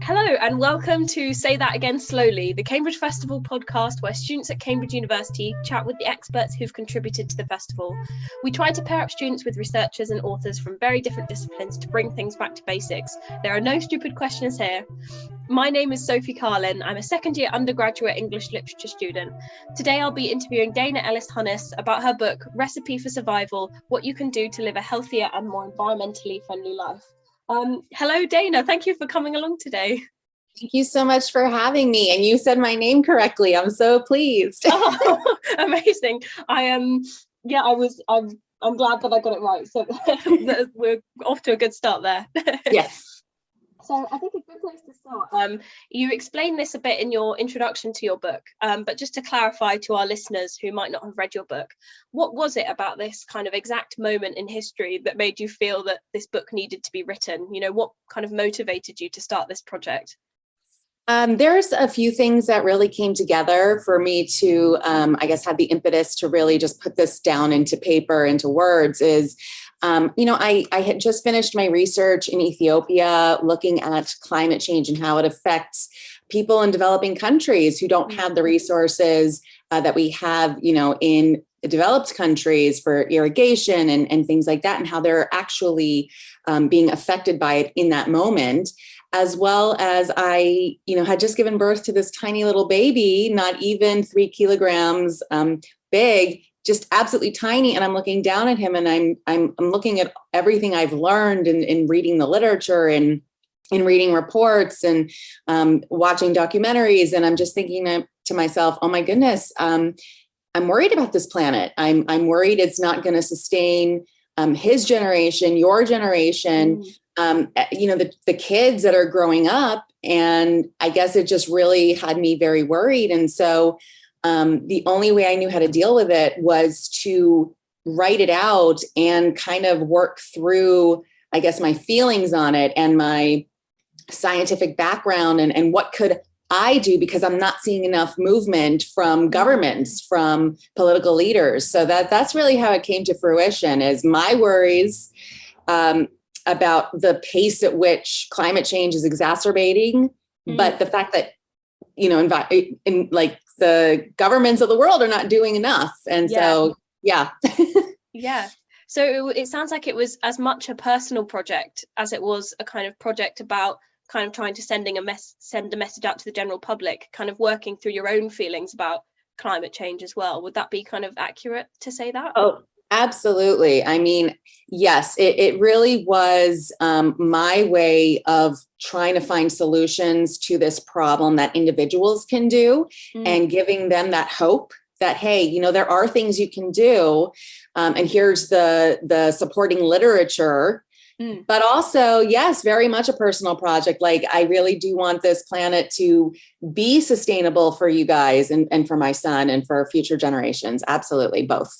Hello and welcome to Say That Again Slowly, the Cambridge Festival podcast where students at Cambridge University chat with the experts who've contributed to the festival. We try to pair up students with researchers and authors from very different disciplines to bring things back to basics. There are no stupid questions here. My name is Sophie Carlin. I'm a second-year undergraduate English literature student. Today I'll be interviewing Dana Ellis Hunnes about her book, Recipe for Survival: What You Can Do to Live a Healthier and More Environmentally Friendly Life. Hello, Dana. Thank you for coming along today. Thank you so much for having me. And you said my name correctly. I'm so pleased. Oh, amazing. I'm glad that I got it right. So we're off to a good start there. Yes. So I think a good place to start, you explain this a bit in your introduction to your book, but just to clarify to our listeners who might not have read your book, what was it about this kind of exact moment in history that made you feel that this book needed to be written? You know, what kind of motivated you to start this project? There's a few things that really came together for me to, have the impetus to really just put this down into paper, into words is, I had just finished my research in Ethiopia, looking at climate change and how it affects people in developing countries who don't have the resources that we have, in developed countries for irrigation and things like that, and how they're actually being affected by it in that moment. As well as I, had just given birth to this tiny little baby, not even 3 kilograms big, just absolutely tiny. And I'm looking down at him, and I'm looking at everything I've learned in reading the literature and in reading reports and watching documentaries. And I'm just thinking to myself, oh my goodness, I'm worried about this planet. I'm worried it's not going to sustain his generation, your generation. The kids that are growing up. And I guess it just really had me very worried. And so the only way I knew how to deal with it was to write it out and kind of work through, I guess, my feelings on it and my scientific background and what could I do, because I'm not seeing enough movement from governments, from political leaders. So that's really how it came to fruition, is my worries about the pace at which climate change is exacerbating, but the fact that, the governments of the world are not doing enough. And so, yeah. Yeah. So it sounds like it was as much a personal project as it was a kind of project about kind of trying to send a message out to the general public, kind of working through your own feelings about climate change as well. Would that be kind of accurate to say that? Oh, absolutely. I mean, yes, it really was my way of trying to find solutions to this problem that individuals can do and giving them that hope that, hey, there are things you can do. And here's the supporting literature. But also, yes, very much a personal project. Like, I really do want this planet to be sustainable for you guys and for my son and for future generations. Absolutely, both.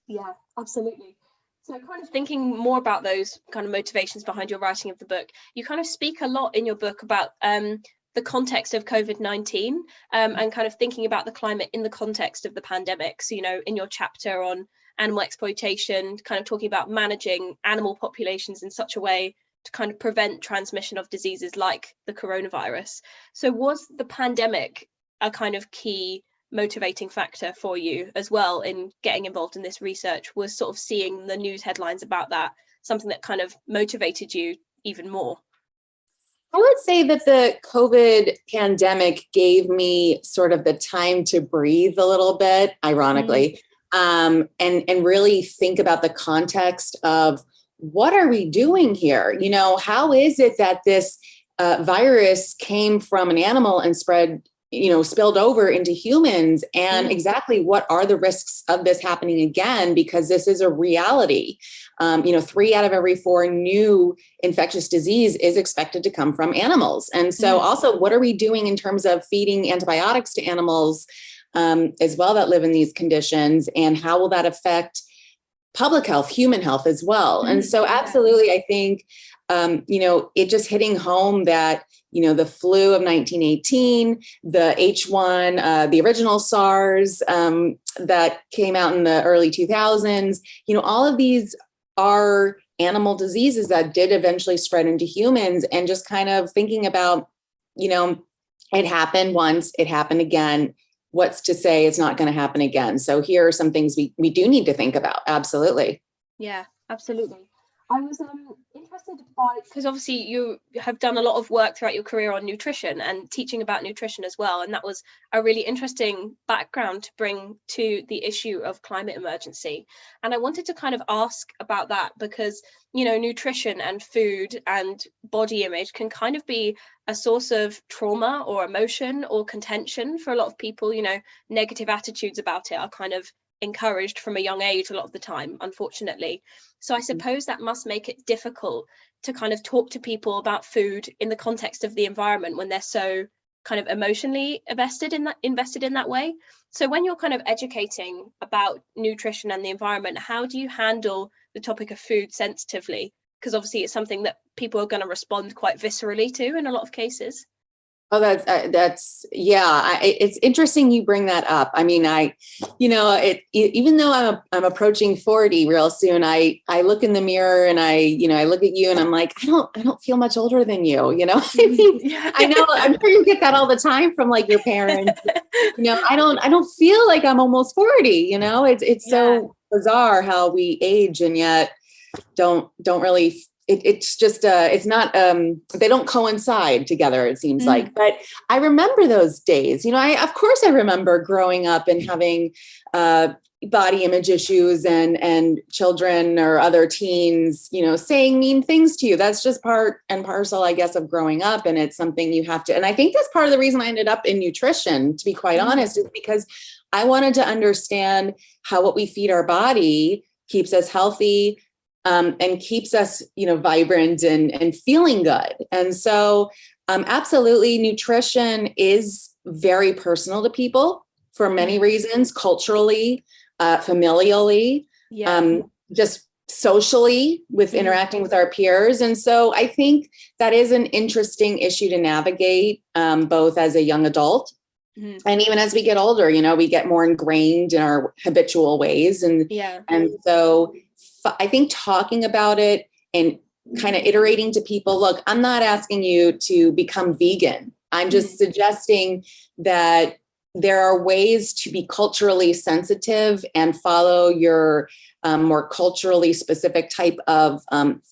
Yeah, absolutely. So kind of thinking more about those kind of motivations behind your writing of the book, you kind of speak a lot in your book about the context of COVID-19 and kind of thinking about the climate in the context of the pandemic. So, in your chapter on animal exploitation, kind of talking about managing animal populations in such a way to kind of prevent transmission of diseases like the coronavirus. So was the pandemic a kind of key motivating factor for you as well in getting involved in this research? Was sort of seeing the news headlines about that something that kind of motivated you even more? I would say that the COVID pandemic gave me sort of the time to breathe a little bit, ironically, and really think about the context of what are we doing here? How is it that this virus came from an animal and spilled over into humans, and exactly what are the risks of this happening again, because this is a reality. 3 out of every 4 new infectious disease is expected to come from animals. And so also, what are we doing in terms of feeding antibiotics to animals as well that live in these conditions, and how will that affect public health, human health as well? And so absolutely, I think, it just hitting home that, the flu of 1918, the H1, the original SARS that came out in the early 2000s, all of these are animal diseases that did eventually spread into humans, and just kind of thinking about it happened once, it happened again. What's to say it's not going to happen again? So here are some things we do need to think about. Absolutely. Yeah, absolutely. I was interested by, because obviously you have done a lot of work throughout your career on nutrition and teaching about nutrition as well. And that was a really interesting background to bring to the issue of climate emergency. And I wanted to kind of ask about that because, nutrition and food and body image can kind of be a source of trauma or emotion or contention for a lot of people. Negative attitudes about it are kind of encouraged from a young age a lot of the time, unfortunately. So I suppose that must make it difficult to kind of talk to people about food in the context of the environment when they're so kind of emotionally invested in that way. So when you're kind of educating about nutrition and the environment, how do you handle the topic of food sensitively? Because obviously it's something that people are going to respond quite viscerally to in a lot of cases. Oh, it's interesting you bring that up. I mean, even though I'm approaching 40 real soon, I look in the mirror and I look at you and I'm like, I don't feel much older than you, I know, I'm sure you get that all the time from like your parents, I don't feel like I'm almost 40, it's so bizarre how we age and yet don't really it's just it's not they don't coincide together, it seems like. But I remember those days. Of course I remember growing up and having body image issues and children or other teens saying mean things to you. That's just part and parcel, I guess, of growing up, and it's something you have to. And I think that's part of the reason I ended up in nutrition, to be quite honest, is because I wanted to understand how what we feed our body keeps us healthy, and keeps us, vibrant and feeling good. And so, absolutely, nutrition is very personal to people for many reasons, culturally, familially, just socially with interacting with our peers. And so I think that is an interesting issue to navigate, both as a young adult and even as we get older. We get more ingrained in our habitual ways. And so I think talking about it and kind of iterating to people, look, I'm not asking you to become vegan. I'm just suggesting that there are ways to be culturally sensitive and follow your more culturally specific type of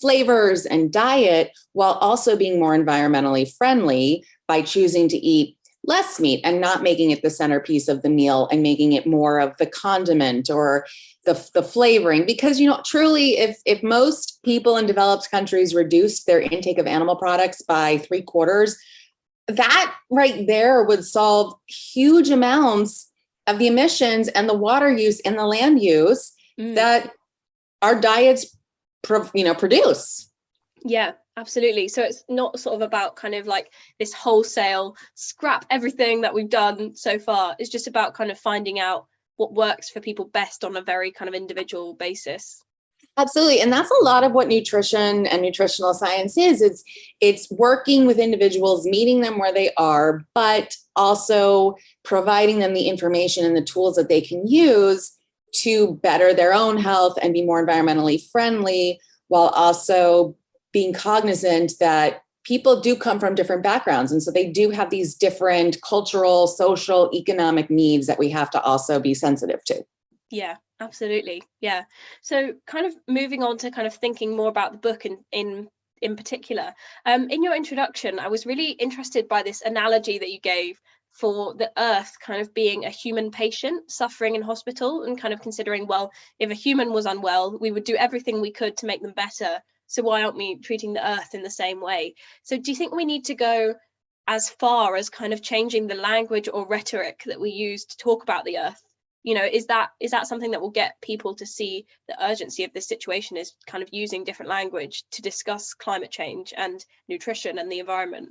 flavors and diet, while also being more environmentally friendly by choosing to eat less meat and not making it the centerpiece of the meal and making it more of the condiment or the flavoring. Because, truly, if most people in developed countries reduced their intake of animal products by 3/4, that right there would solve huge amounts of the emissions and the water use and the land use that our diets, produce. Yeah, absolutely. So it's not sort of about kind of like this wholesale scrap everything that we've done so far. It's just about kind of finding out what works for people best on a very kind of individual basis. Absolutely. And that's a lot of what nutrition and nutritional science is. It's working with individuals, meeting them where they are, but also providing them the information and the tools that they can use to better their own health and be more environmentally friendly, while also being cognizant that people do come from different backgrounds. And so they do have these different cultural, social, economic needs that we have to also be sensitive to. Yeah, absolutely. Yeah. So kind of moving on to kind of thinking more about the book in particular, in your introduction, I was really interested by this analogy that you gave for the earth kind of being a human patient suffering in hospital, and kind of considering, well, if a human was unwell, we would do everything we could to make them better. So why aren't we treating the earth in the same way? So do you think we need to go as far as kind of changing the language or rhetoric that we use to talk about the earth? Is that something that will get people to see the urgency of this situation, is kind of using different language to discuss climate change and nutrition and the environment?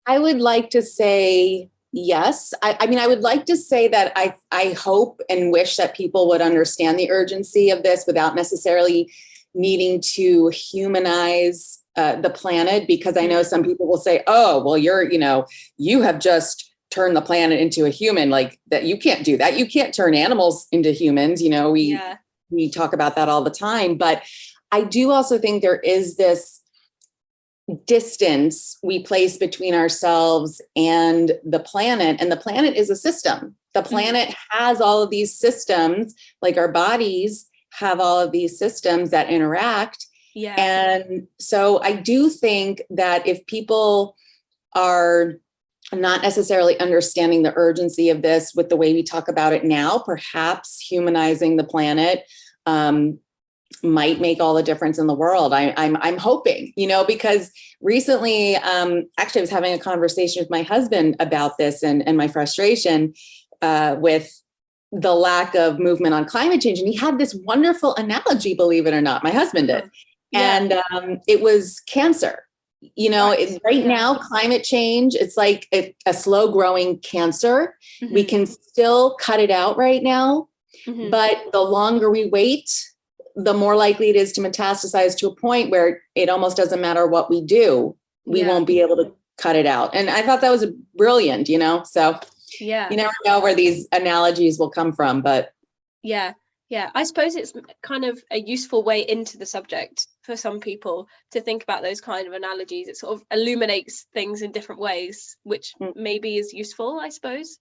I would like to say yes. I mean, I would like to say that I hope and wish that people would understand the urgency of this without necessarily needing to humanize the planet, because I know some people will say, oh, well, you have just turned the planet into a human, like that. You can't do that. You can't turn animals into humans. We talk about that all the time. But I do also think there is this distance we place between ourselves and the planet. And the planet is a system. The planet has all of these systems, like our bodies have all of these systems that interact. Yeah. And so I do think that if people are not necessarily understanding the urgency of this with the way we talk about it now, perhaps humanizing the planet might make all the difference in the world. I'm hoping, because recently, actually I was having a conversation with my husband about this and my frustration with the lack of movement on climate change. And he had this wonderful analogy, believe it or not, my husband did. Yeah. And it was cancer. Right now, climate change, it's like a slow growing cancer. Mm-hmm. We can still cut it out right now, but the longer we wait, the more likely it is to metastasize to a point where it almost doesn't matter what we do. We won't be able to cut it out. And I thought that was brilliant, so you never know where these analogies will come from, but yeah, I suppose it's kind of a useful way into the subject for some people to think about those kind of analogies. It sort of illuminates things in different ways, which maybe is useful, I suppose.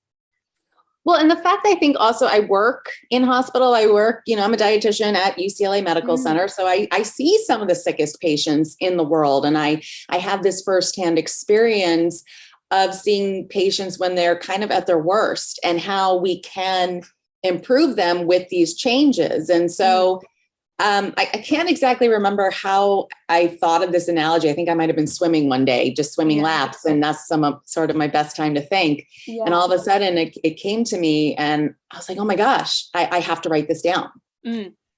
Well, and the fact I think also I work in hospital, I'm a dietitian at UCLA Medical Center. So I see some of the sickest patients in the world. And I have this firsthand experience of seeing patients when they're kind of at their worst and how we can improve them with these changes. And so I can't exactly remember how I thought of this analogy. I think I might have been swimming one day, just swimming laps. And that's sort of my best time to think. Yeah. And all of a sudden it came to me and I was like, oh my gosh, I have to write this down.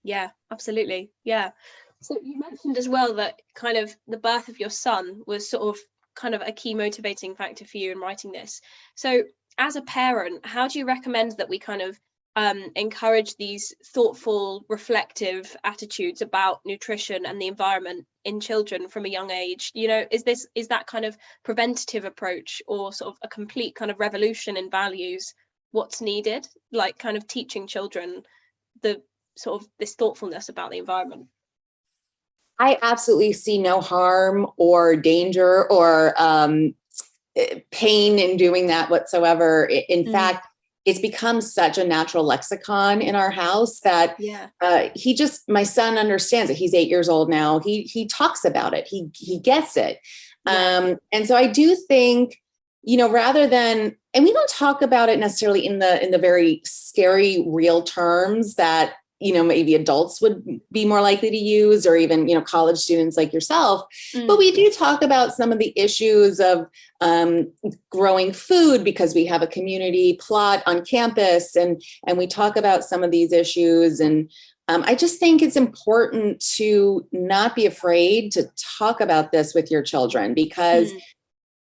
Yeah, absolutely. Yeah. So you mentioned as well that kind of the birth of your son was sort of kind of a key motivating factor for you in writing this. So as a parent, how do you recommend that we kind of encourage these thoughtful, reflective attitudes about nutrition and the environment in children from a young age? Is that kind of preventative approach or sort of a complete kind of revolution in values what's needed, like kind of teaching children the sort of this thoughtfulness about the environment? I absolutely see no harm or danger or pain in doing that whatsoever. In fact, it's become such a natural lexicon in our house that my son understands it. He's 8 years old now. He talks about it. He gets it. Yeah. And so I do think, rather than, and we don't talk about it necessarily in the very scary real terms that, maybe adults would be more likely to use, or even, college students like yourself. But we do talk about some of the issues of growing food because we have a community plot on campus, and we talk about some of these issues. And I just think it's important to not be afraid to talk about this with your children, because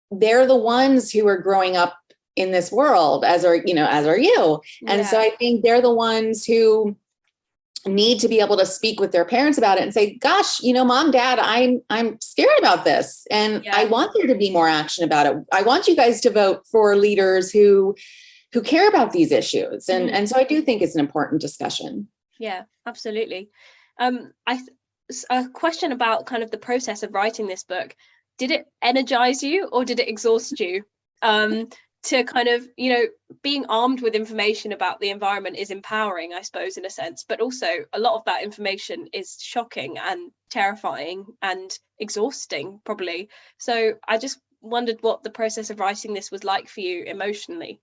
they're the ones who are growing up in this world, as are you. And so I think they're the ones who need to be able to speak with their parents about it and say, gosh, Mom, Dad, I'm scared about this. And I want there to be more action about it. I want you guys to vote for leaders who care about these issues. And so I do think it's an important discussion. Yeah, absolutely. A question about kind of the process of writing this book. Did it energize you or did it exhaust you? To kind of, being armed with information about the environment is empowering, I suppose, in a sense, but also a lot of that information is shocking and terrifying and exhausting, probably. So I just wondered what the process of writing this was like for you emotionally.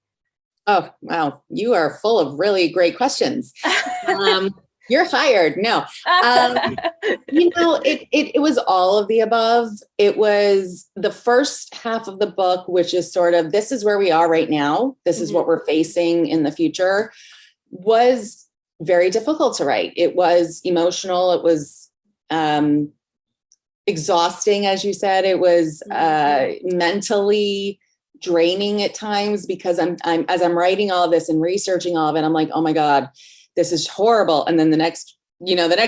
Oh, wow. You are full of really great questions. You're hired. No, it was all of the above. It was the first half of the book, which is sort of, this is where we are right now. This is what we're facing in the future, was very difficult to write. It was emotional. It was exhausting, as you said. It was mentally draining at times, because as I'm writing all of this and researching all of it, I'm like, oh my God, this is horrible. And then the next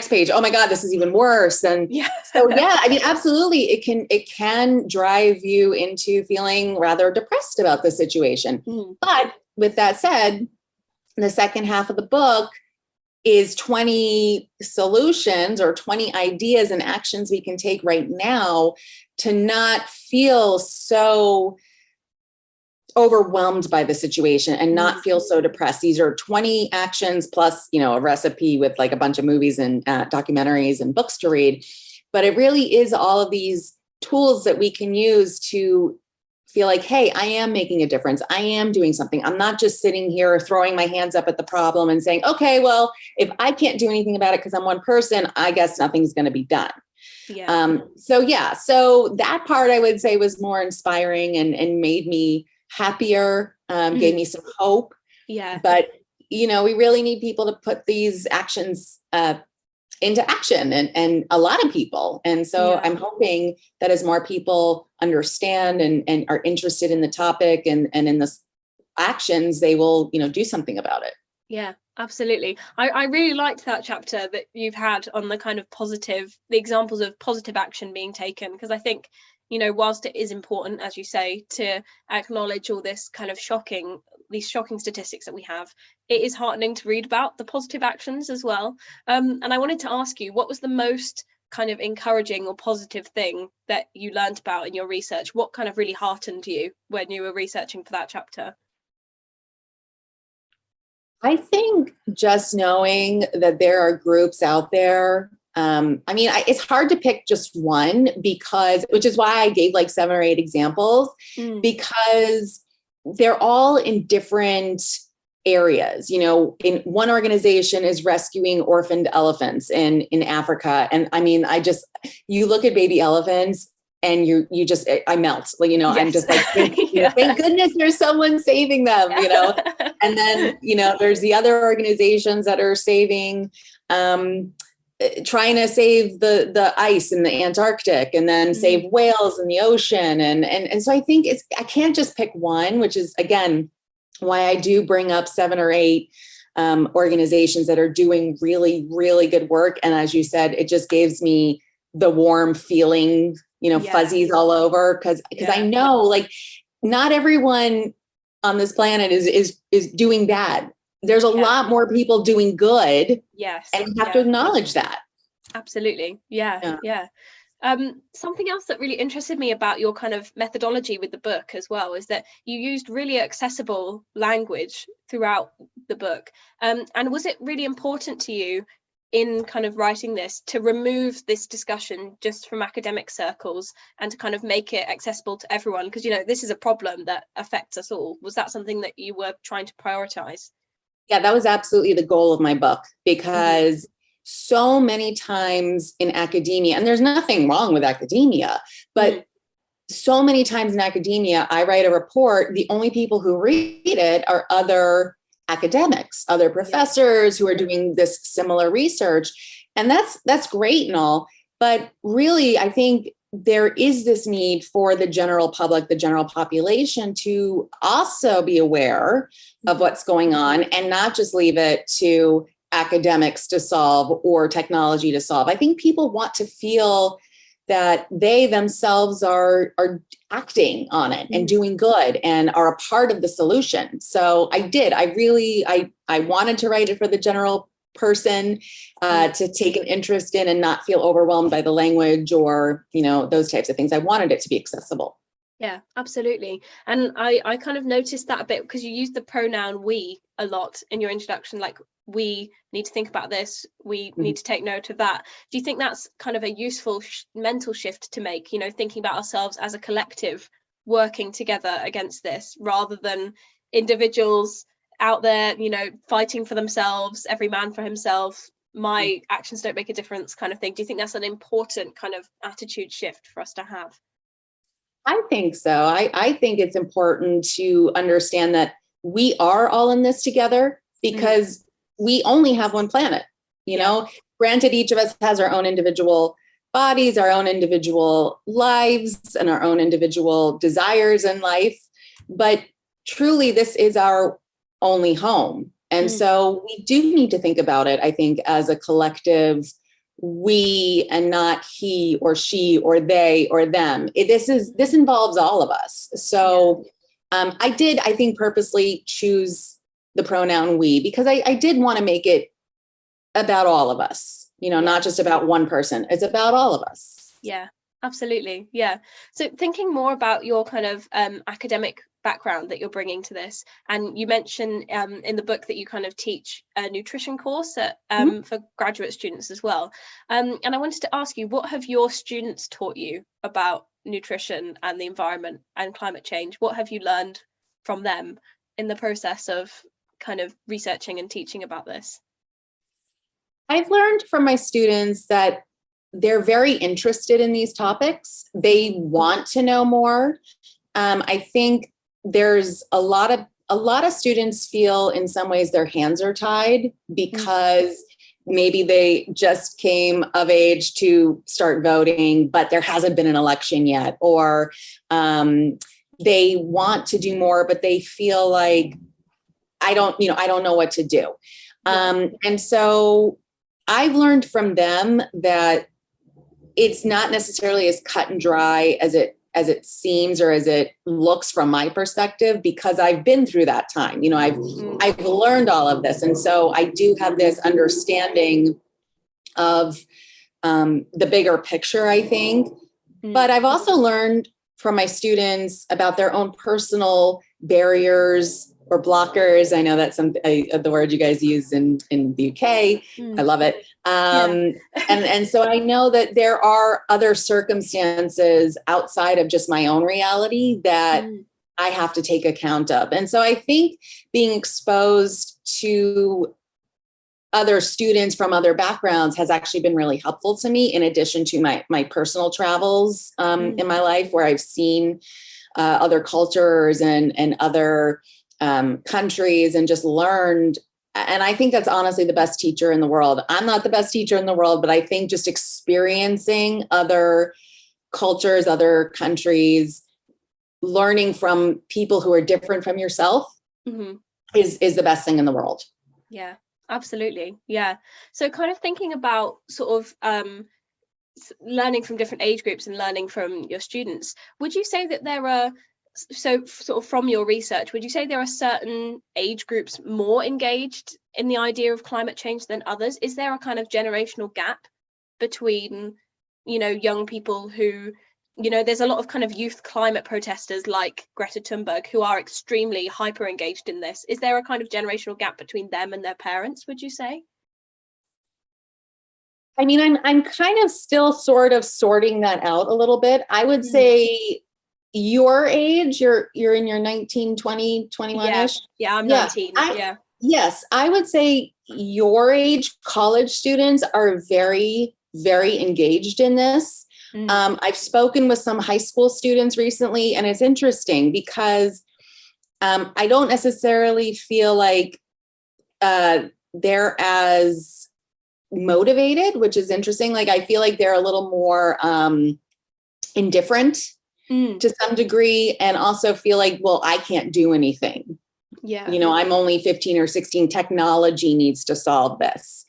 page, oh my God, this is even worse. And so, I mean, absolutely. It can drive you into feeling rather depressed about the situation. But with that said, the second half of the book, is 20 solutions or 20 ideas and actions we can take right now to not feel so overwhelmed by the situation and not feel so depressed. These are 20 actions plus, a recipe with like a bunch of movies and documentaries and books to read. But it really is all of these tools that we can use to feel like, hey, I am making a difference. I am doing something. I'm not just sitting here throwing my hands up at the problem and saying, okay, well, if I can't do anything about it because I'm one person, I guess nothing's going to be done. Yeah. So that part I would say was more inspiring and made me happier, gave me some hope. Yeah. But, we really need people to put these actions into action and a lot of people. And so I'm hoping that as more people understand and are interested in the topic and in the actions, they will, do something about it. Yeah, absolutely. I really liked that chapter that you've had on the kind of the examples of positive action being taken, because I think, whilst it is important, as you say, to acknowledge all this kind of these shocking statistics that we have, it is heartening to read about the positive actions as well. And I wanted to ask you, what was the most kind of encouraging or positive thing that you learned about in your research? What kind of really heartened you when you were researching for that chapter? I think just knowing that there are groups out there. It's hard to pick just one which is why I gave like 7 or 8 examples, because they're all in different areas. In one organization is rescuing orphaned elephants in Africa. And you look at baby elephants and I melt, yes. I'm just like, thank goodness there's someone saving them, and then, there's the other organizations that are saving, trying to save the ice in the Antarctic and then save whales in the ocean. And so I think I can't just pick one, which is again, why I do bring up 7 or 8 organizations that are doing really, really good work. And as you said, it just gives me the warm feeling, fuzzies all over. Cause I know like not everyone on this planet is doing bad. There's a lot more people doing good. Yes. And we have to acknowledge that. Absolutely. Yeah. Something else that really interested me about your kind of methodology with the book as well is that you used really accessible language throughout the book. And was it really important to you in kind of writing this to remove this discussion just from academic circles and to kind of make it accessible to everyone? Because, this is a problem that affects us all. Was that something that you were trying to prioritize? Yeah, that was absolutely the goal of my book, because so many times in academia, and there's nothing wrong with academia, but so many times in academia, I write a report, the only people who read it are other academics, other professors who are doing this similar research. And that's great and all, but really, I think there is this need for the general public, the general population to also be aware of what's going on and not just leave it to academics to solve or technology to solve. I think people want to feel that they themselves are acting on it and doing good and are a part of the solution. So I wanted to write it for the general person to take an interest in and not feel overwhelmed by the language or, those types of things. I wanted it to be accessible. Yeah, absolutely. And I kind of noticed that a bit because you use the pronoun we a lot in your introduction, like we need to think about this, we need to take note of that. Do you think that's kind of a useful mental shift to make, thinking about ourselves as a collective working together against this rather than individuals out there, fighting for themselves, every man for himself, my actions don't make a difference kind of thing? Do you think that's an important kind of attitude shift for us to have? I think so. I think it's important to understand that we are all in this together because we only have one planet, Granted, each of us has our own individual bodies, our own individual lives, and our own individual desires in life. But truly, this is our only home. And so we do need to think about it, I think, as a collective we and not he or she or they or them. This involves all of us. So I think, purposely choose the pronoun we because I did want to make it about all of us, not just about one person. It's about all of us. Yeah, absolutely. Yeah. So thinking more about your kind of academic background that you're bringing to this, and you mentioned in the book that you kind of teach a nutrition course at, for graduate students as well. And I wanted to ask you, what have your students taught you about nutrition and the environment and climate change? What have you learned from them in the process of kind of researching and teaching about this? I've learned from my students that they're very interested in these topics. They want to know more. I think there's a lot of students feel in some ways their hands are tied because maybe they just came of age to start voting, but there hasn't been an election yet, or they want to do more, but they feel like I don't know what to do. And so I've learned from them that it's not necessarily as cut and dry as it seems or as it looks from my perspective, because I've been through that time. I've learned all of this. And so I do have this understanding of the bigger picture, I think. But I've also learned from my students about their own personal barriers or blockers. I know that's the word you guys use in the UK. I love it. And so I know that there are other circumstances outside of just my own reality that I have to take account of. And so I think being exposed to other students from other backgrounds has actually been really helpful to me, in addition to my personal travels in my life, where I've seen other cultures and other countries and just learned. And I think that's honestly the best teacher in the world. I'm not the best teacher in the world, but I think just experiencing other cultures, other countries, learning from people who are different from yourself is the best thing in the world. Yeah, absolutely. Yeah. So kind of thinking about sort of learning from different age groups and learning from your students, would you say that there are, so sort of from your research, would you say there are certain age groups more engaged in the idea of climate change than others? Is there a kind of generational gap between, young people who, there's a lot of kind of youth climate protesters like Greta Thunberg who are extremely hyper engaged in this. Is there a kind of generational gap between them and their parents, would you say? I mean, I'm kind of still sort of sorting that out a little bit. I would say your age, you're in your 19, 20, 21-ish. Yeah, I'm 19. Yes, I would say your age college students are very, very engaged in this. I've spoken with some high school students recently, and it's interesting because I don't necessarily feel like they're as motivated, which is interesting. Like, I feel like they're a little more indifferent to some degree, and also feel like, well, I can't do anything. I'm only 15 or 16. Technology needs to solve this.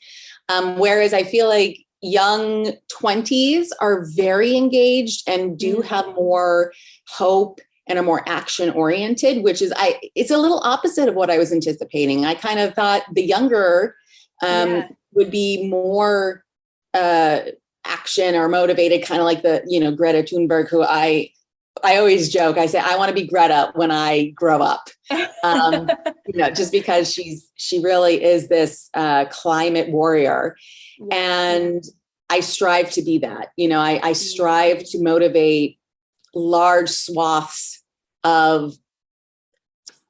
Whereas I feel like young 20s are very engaged and do have more hope and are more action oriented, which is, it's a little opposite of what I was anticipating. I kind of thought the younger would be more action or motivated, kind of like the, Greta Thunberg, who I always joke, I say, I want to be Greta when I grow up, just because she really is this climate warrior. And I strive to be that. I strive to motivate large swaths of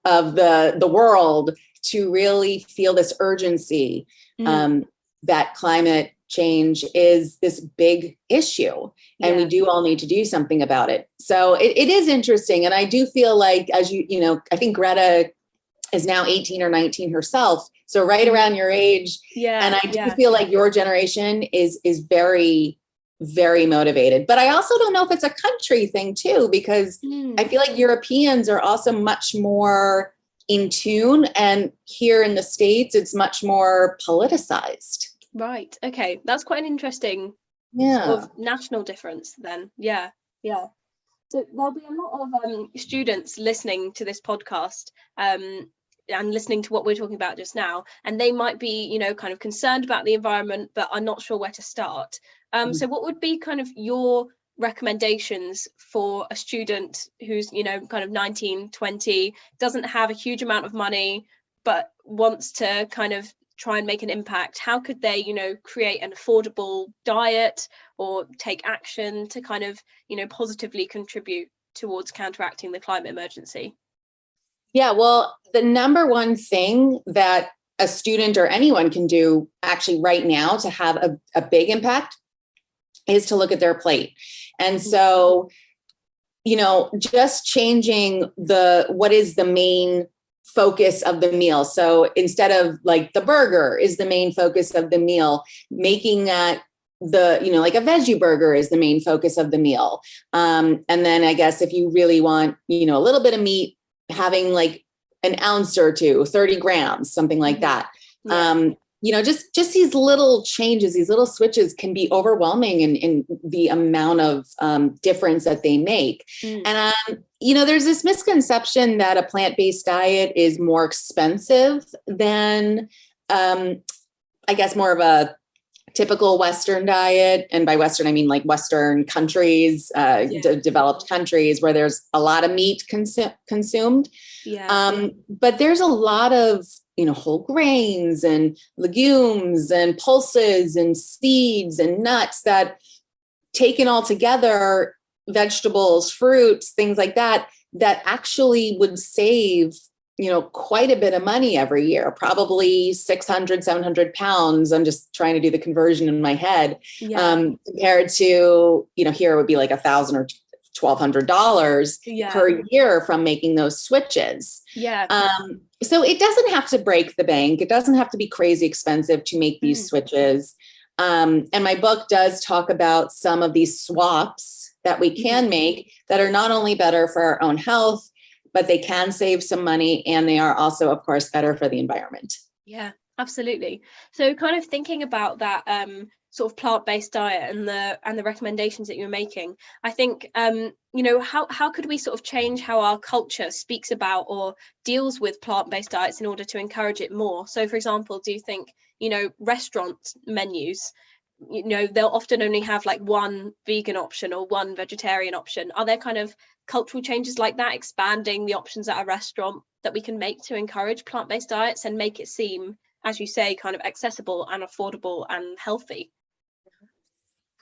the world to really feel this urgency that climate change is this big issue, and we do all need to do something about it. So it is interesting. And I do feel like, as I think Greta is now 18 or 19 herself. So right around your age. And I do feel like your generation is very, very motivated. But I also don't know if it's a country thing too, because I feel like Europeans are also much more in tune. And here in the States, it's much more politicized. Right. Okay. That's quite an interesting sort of national difference then. Yeah. So there'll be a lot of students listening to this podcast and listening to what we're talking about just now, and they might be, you know, kind of concerned about the environment but are not sure where to start. So what would be kind of your recommendations for a student who's, you know, kind of 19, 20, doesn't have a huge amount of money but wants to kind of try and make an impact? How could they, you know, create an affordable diet or take action to kind of, you know, positively contribute towards counteracting the climate emergency? Yeah, well, the number one thing that a student or anyone can do actually right now to have a big impact is to look at their plate. And so, you know, just changing what is the main focus of the meal. So instead of like the burger is the main focus of the meal, making that like a veggie burger is the main focus of the meal. And then I guess if you really want, you know, a little bit of meat, having like an ounce or two, 30 grams, something like that. Yeah. You know, just these little changes, these little switches can be overwhelming in the amount of difference that they make. And, you know, there's this misconception that a plant-based diet is more expensive than, I guess, more of a typical Western diet. And by Western, I mean like Western countries, developed countries where there's a lot of meat consumed. But there's a lot of, you know, whole grains and legumes and pulses and seeds and nuts that, taken all together, vegetables, fruits, things like that, that actually would save, you know, quite a bit of money every year, probably 600, 700 pounds. I'm just trying to do the conversion in my head, compared to, you know, here it would be like $1,000 or $1,200 per year from making those switches. So it doesn't have to break the bank. It doesn't have to be crazy expensive to make these switches. And my book does talk about some of these swaps that we can make that are not only better for our own health, but they can save some money, and they are also, of course, better for the environment. Yeah, absolutely. So kind of thinking about that sort of plant-based diet and the recommendations that you're making, I think, you know, how could we sort of change how our culture speaks about or deals with plant-based diets in order to encourage it more? So, for example, do you think, you know, restaurant menus, you know, they'll often only have like one vegan option or one vegetarian option? Are there kind of cultural changes like that, expanding the options at a restaurant, that we can make to encourage plant-based diets and make it seem, as you say, kind of accessible and affordable and healthy?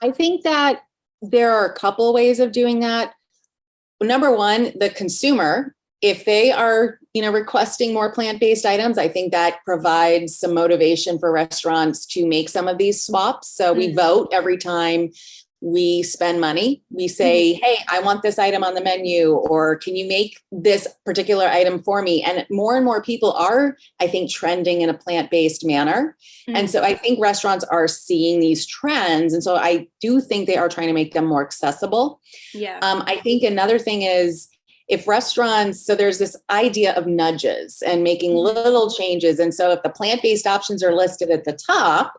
I think that there are a couple ways of doing that. Number one, the consumer, if they are, you know, requesting more plant-based items, I think that provides some motivation for restaurants to make some of these swaps. So we vote every time we spend money. We say, hey, I want this item on the menu, or can you make this particular item for me? And more people are, I think, trending in a plant-based manner. And so I think restaurants are seeing these trends. And so I do think they are trying to make them more accessible. I think another thing is, if restaurants, so there's this idea of nudges and making little changes. And so if the plant-based options are listed at the top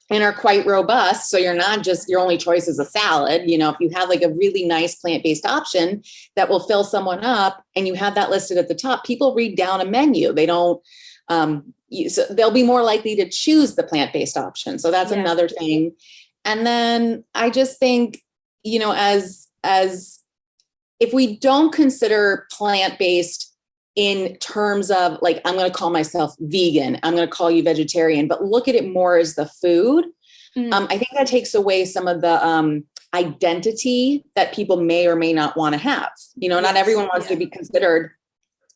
and are quite robust, so you're not just, your only choice is a salad, you know, if you have like a really nice plant-based option that will fill someone up and you have that listed at the top, people read down a menu. They don't, so they'll be more likely to choose the plant-based option. So that's another thing. And then I just think, you know, as if we don't consider plant-based in terms of like, I'm going to call myself vegan, I'm going to call you vegetarian, but look at it more as the food. I think that takes away some of the identity that people may or may not want to have. You know, not everyone wants to be considered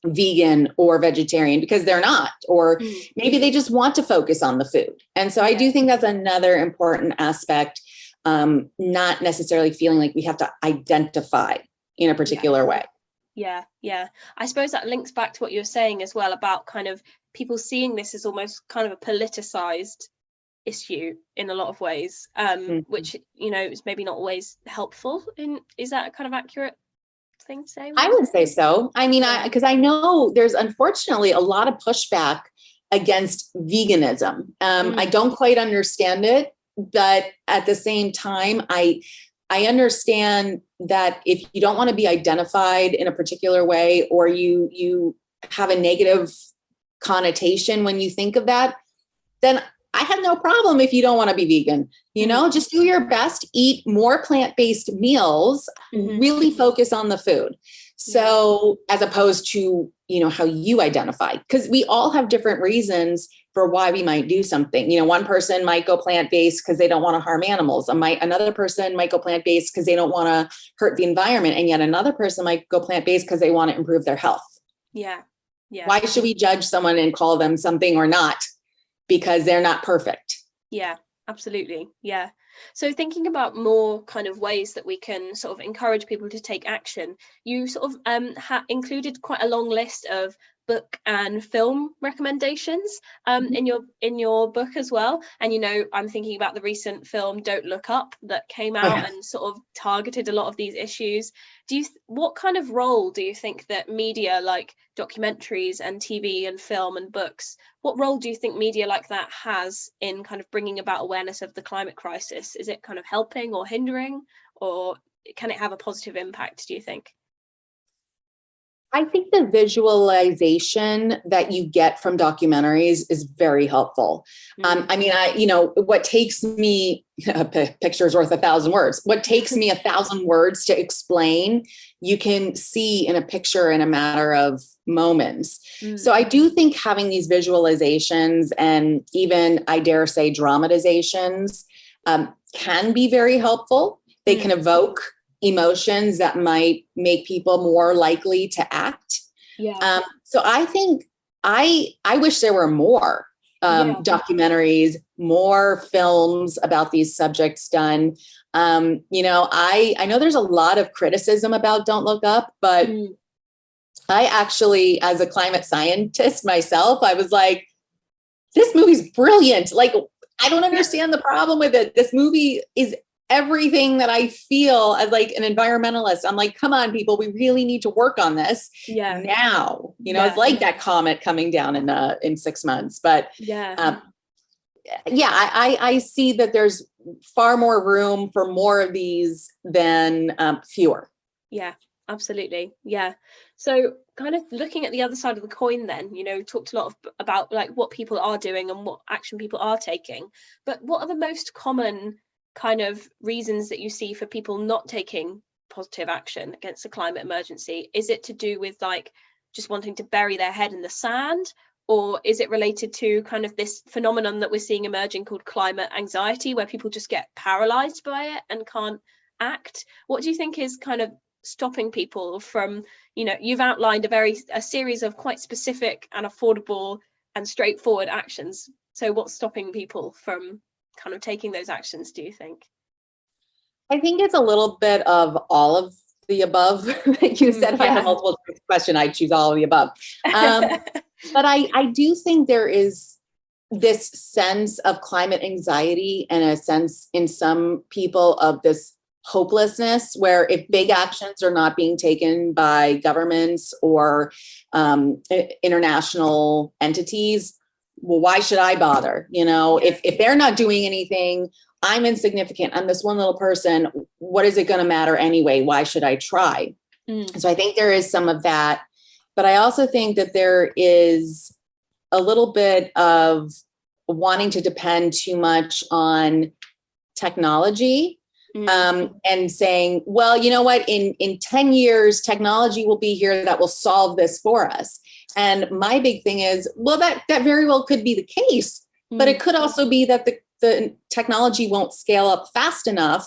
vegan or vegetarian because they're not, or maybe they just want to focus on the food. And so I do think that's another important aspect, not necessarily feeling like we have to identify in a particular way. Yeah. I suppose that links back to what you were saying as well about kind of people seeing this as almost kind of a politicized issue in a lot of ways, which, you know, is maybe not always helpful. Is that a kind of accurate thing to say? I would say so. I mean, because I know there's unfortunately a lot of pushback against veganism. I don't quite understand it, but at the same time, I understand that if you don't want to be identified in a particular way, or you have a negative connotation when you think of that, then I have no problem if you don't want to be vegan. Just do your best, eat more plant-based meals, really focus on the food. So as opposed to, how you identify, because we all have different reasons for why we might do something. One person might go plant-based because they don't want to harm animals. Another person might go plant-based because they don't want to hurt the environment. And yet another person might go plant-based because they want to improve their health. Yeah. Yeah. Why should we judge someone and call them something or not because they're not perfect? Yeah, absolutely. Yeah. So thinking about more kind of ways that we can sort of encourage people to take action, you sort of included quite a long list of book and film recommendations in your book as well. And I'm thinking about the recent film Don't Look Up that came out and sort of targeted a lot of these issues. What kind of role do you think that media like documentaries and TV and film and books, what role do you think media like that has in kind of bringing about awareness of the climate crisis? Is it kind of helping or hindering, or can it have a positive impact, do you think? I think the visualization that you get from documentaries is very helpful. What takes me, a picture is worth 1,000 words. What takes me 1,000 words to explain, you can see in a picture in a matter of moments. So I do think having these visualizations and even, I dare say, dramatizations can be very helpful. They can evoke emotions that might make people more likely to act. So I think I wish there were more documentaries, more films about these subjects done. I know there's a lot of criticism about Don't Look Up, but I actually, as a climate scientist myself, I was like, this movie's brilliant. Like, I don't understand the problem with it. This movie is everything that I feel as like an environmentalist. I'm like, come on, people, we really need to work on this now. It's like that comet coming down in 6 months. But I see that there's far more room for more of these than fewer. Yeah, absolutely. Yeah. So kind of looking at the other side of the coin then, talked a lot about like what people are doing and what action people are taking. But what are the most common kind of reasons that you see for people not taking positive action against the climate emergency? Is it to do with like just wanting to bury their head in the sand, or is it related to kind of this phenomenon that we're seeing emerging called climate anxiety, where people just get paralyzed by it and can't act? What do you think is kind of stopping people from, you've outlined a series of quite specific and affordable and straightforward actions. So what's stopping people from kind of taking those actions, do you think? I think it's a little bit of all of the above. You said if I had a multiple choice question, I'd choose all of the above. But I do think there is this sense of climate anxiety and a sense in some people of this hopelessness, where if big actions are not being taken by governments or international entities, well, why should I bother? If they're not doing anything, I'm insignificant. I'm this one little person. What is it going to matter anyway? Why should I try? So I think there is some of that. But I also think that there is a little bit of wanting to depend too much on technology. And saying, well, you know what, in 10 years, technology will be here that will solve this for us. And my big thing is, well, that very well could be the case, but it could also be that the technology won't scale up fast enough.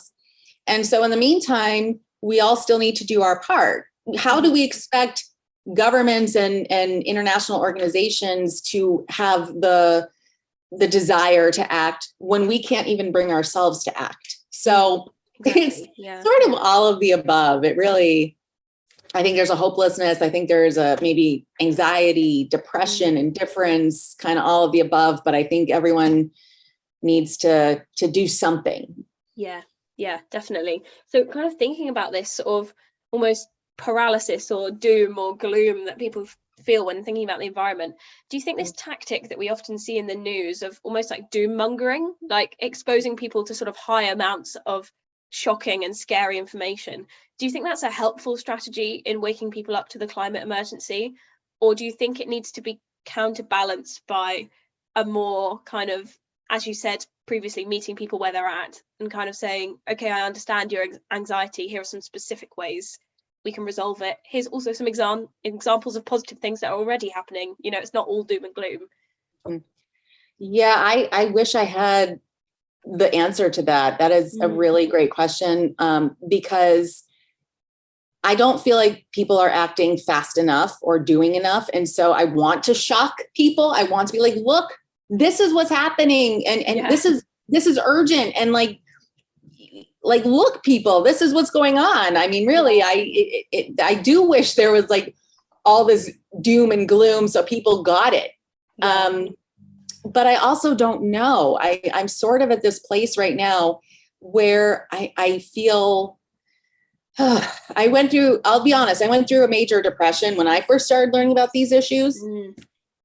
And so in the meantime, we all still need to do our part. How do we expect governments and international organizations to have the desire to act when we can't even bring ourselves to act? So it's sort of all of the above. It really, I think there's a hopelessness. I think there's a maybe anxiety, depression, indifference, kind of all of the above. But I think everyone needs to do something. Yeah, definitely. So kind of thinking about this sort of almost paralysis or doom or gloom that people feel when thinking about the environment, do you think this tactic that we often see in the news of almost like doom mongering, like exposing people to sort of high amounts of shocking and scary information, do you think that's a helpful strategy in waking people up to the climate emergency? Or do you think it needs to be counterbalanced by a more kind of, as you said previously, meeting people where they're at and kind of saying, okay, I understand your anxiety. Here are some specific ways we can resolve it. Here's also some examples of positive things that are already happening. You know, it's not all doom and gloom. Yeah, I wish I had the answer to that. That is a really great question, because I don't feel like people are acting fast enough or doing enough. And so I want to shock people. I want to be like, look, this is what's happening. And this is urgent. And like, look, people, this is what's going on. I mean, really, I do wish there was like all this doom and gloom so people got it. But I also don't know. I'm sort of at this place right now where I feel, I'll be honest, I went through a major depression when I first started learning about these issues.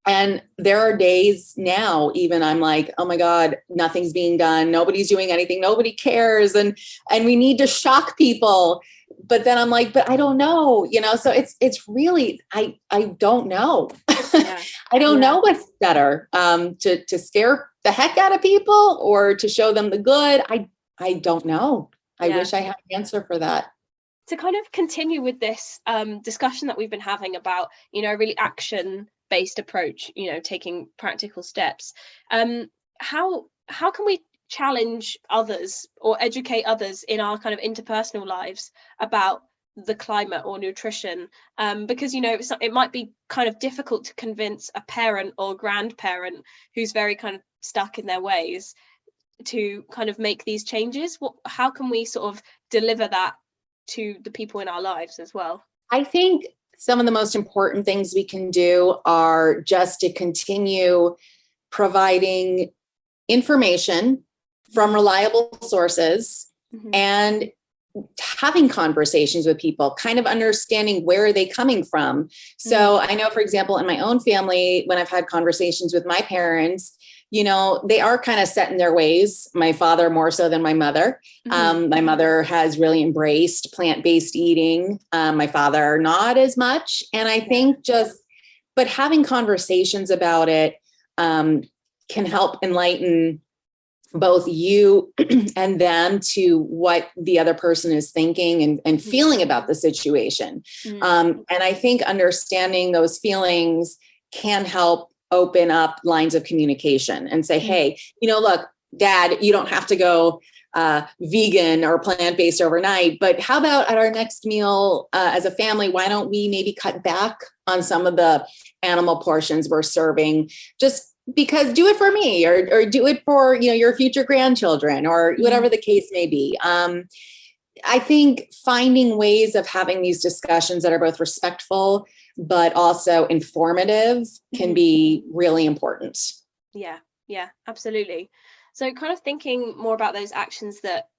And there are days now, even I'm like, oh my God, nothing's being done. Nobody's doing anything. Nobody cares. And we need to shock people. But then I'm like, but I don't know, so it's really, I don't know. I don't know what's better, to scare the heck out of people or to show them the good. I don't know. I wish I had an answer for that. To kind of continue with this discussion that we've been having about, a really action-based approach, taking practical steps. How can we challenge others or educate others in our kind of interpersonal lives about the climate or nutrition? Because, it might be kind of difficult to convince a parent or grandparent who's very kind of stuck in their ways to kind of make these changes. How can we sort of deliver that to the people in our lives as well? I think some of the most important things we can do are just to continue providing information from reliable sources and having conversations with people, kind of understanding where are they coming from. So I know, for example, in my own family, when I've had conversations with my parents, they are kind of set in their ways. My father more so than my mother. My mother has really embraced plant-based eating. My father not as much. And I think but having conversations about it can help enlighten both you and them to what the other person is thinking and feeling about the situation. And I think understanding those feelings can help open up lines of communication and say, hey, look, Dad, you don't have to go vegan or plant-based overnight, but how about at our next meal as a family, why don't we maybe cut back on some of the animal portions we're serving? Just because do it for me or do it for, your future grandchildren or whatever the case may be. I think finding ways of having these discussions that are both respectful, but also informative can be really important. Yeah, absolutely. So kind of thinking more about those actions that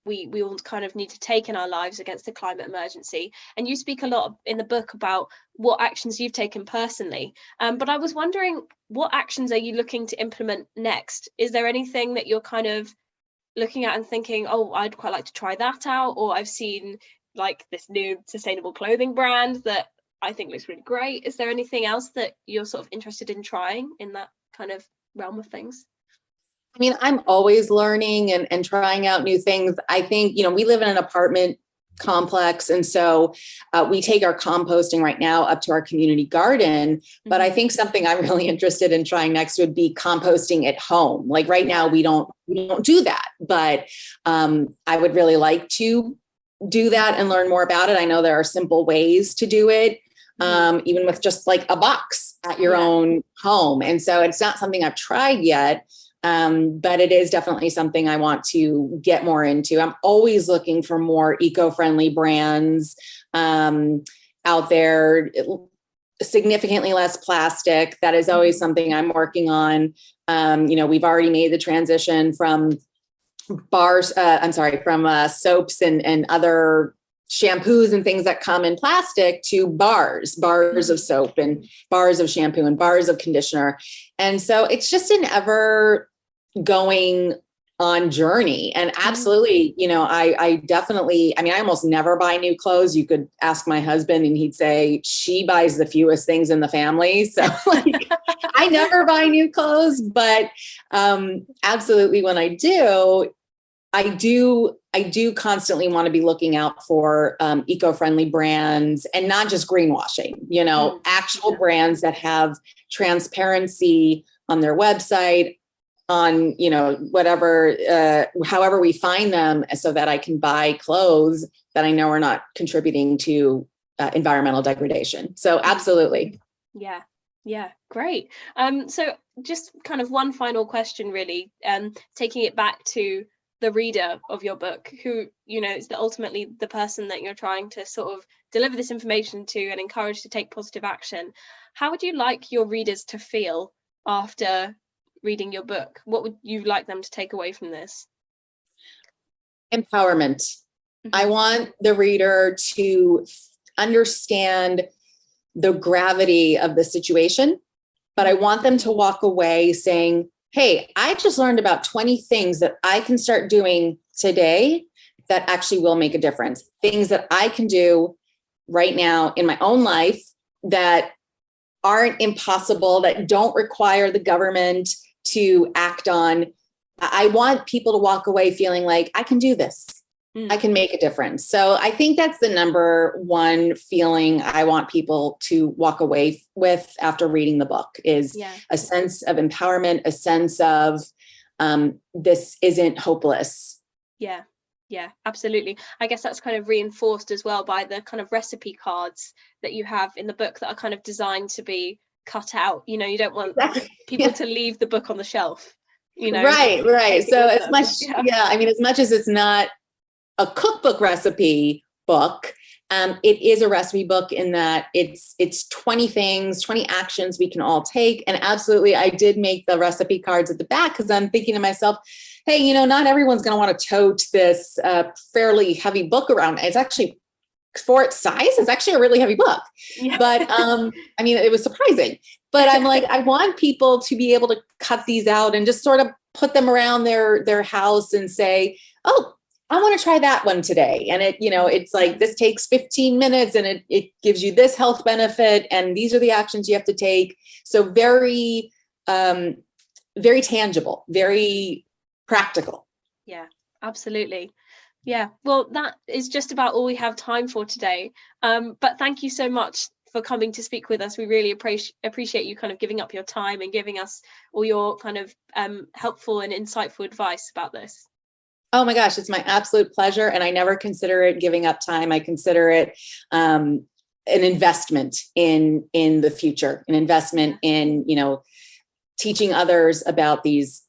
we all kind of need to take in our lives against the climate emergency. And you speak a lot in the book about what actions you've taken personally. But I was wondering, what actions are you looking to implement next? Is there anything that you're kind of looking at and thinking, oh, I'd quite like to try that out? Or I've seen like this new sustainable clothing brand that I think looks really great. Is there anything else that you're sort of interested in trying in that kind of realm of things? I mean, I'm always learning and trying out new things. I think, we live in an apartment complex. And so we take our composting right now up to our community garden. But I think something I'm really interested in trying next would be composting at home. Like right now, we don't do that, but I would really like to do that and learn more about it. I know there are simple ways to do it, even with just like a box at your own home. And so it's not something I've tried yet. But it is definitely something I want to get more into. I'm always looking for more eco-friendly brands out there, significantly less plastic. That is always something I'm working on. We've already made the transition from soaps and other shampoos and things that come in plastic to bars of soap and bars of shampoo and bars of conditioner. And so it's just an ever going on journey. And absolutely, you know, I definitely, I mean, I almost never buy new clothes. You could ask my husband and he'd say she buys the fewest things in the family. So like, I never buy new clothes, but absolutely when I do constantly want to be looking out for eco-friendly brands, and not just greenwashing, you know, actual brands that have transparency on their website, on, you know, whatever, however we find them, so that I can buy clothes that I know are not contributing to environmental degradation. So absolutely. Yeah. Yeah, great. So just kind of one final question, really, taking it back to the reader of your book, who, you know, is ultimately the person that you're trying to sort of deliver this information to and encourage to take positive action. How would you like your readers to feel after reading your book? What would you like them to take away from this? Empowerment. I want the reader to understand the gravity of the situation, but I want them to walk away saying, hey, I just learned about 20 things that I can start doing today that actually will make a difference. Things that I can do right now in my own life that aren't impossible, that don't require the government to act on. I want people to walk away feeling like I can do this. I can make a difference. So I think that's the number one feeling I want people to walk away with after reading the book, is a sense of empowerment, a sense of this isn't hopeless. Yeah, absolutely. I guess that's kind of reinforced as well by the kind of recipe cards that you have in the book that are kind of designed to be cut out. You know, you don't want people to leave the book on the shelf, you know. Right. So as much, I mean, as much as it's not a cookbook recipe book, it is a recipe book in that it's 20 things, 20 actions we can all take. And absolutely, I did make the recipe cards at the back because I'm thinking to myself, hey, you know, not everyone's going to want to tote this fairly heavy book around. It's actually, for its size, it's actually a really heavy book. But I mean, it was surprising. But I'm like, I want people to be able to cut these out and just sort of put them around their house and say, oh, I want to try that one today. And it, you know, it's like, this takes 15 minutes and it gives you this health benefit. And these are the actions you have to take. So very, very tangible, very practical. Yeah, absolutely. Yeah, well, that is just about all we have time for today. But thank you so much for coming to speak with us. We really appreciate you kind of giving up your time and giving us all your kind of helpful and insightful advice about this. Oh my gosh, it's my absolute pleasure. And I never consider it giving up time. I consider it an investment in the future, an investment in, you know, teaching others about these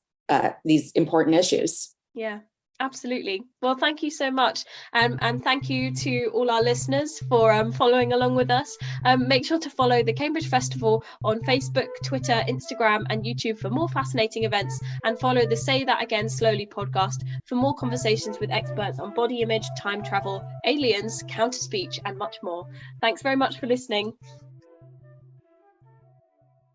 important issues. Yeah, absolutely. Well, thank you so much. And thank you to all our listeners for following along with us. Make sure to follow the Cambridge Festival on Facebook, Twitter, Instagram, and YouTube for more fascinating events, and follow the Say That Again Slowly podcast for more conversations with experts on body image, time travel, aliens, counter speech, and much more. Thanks very much for listening.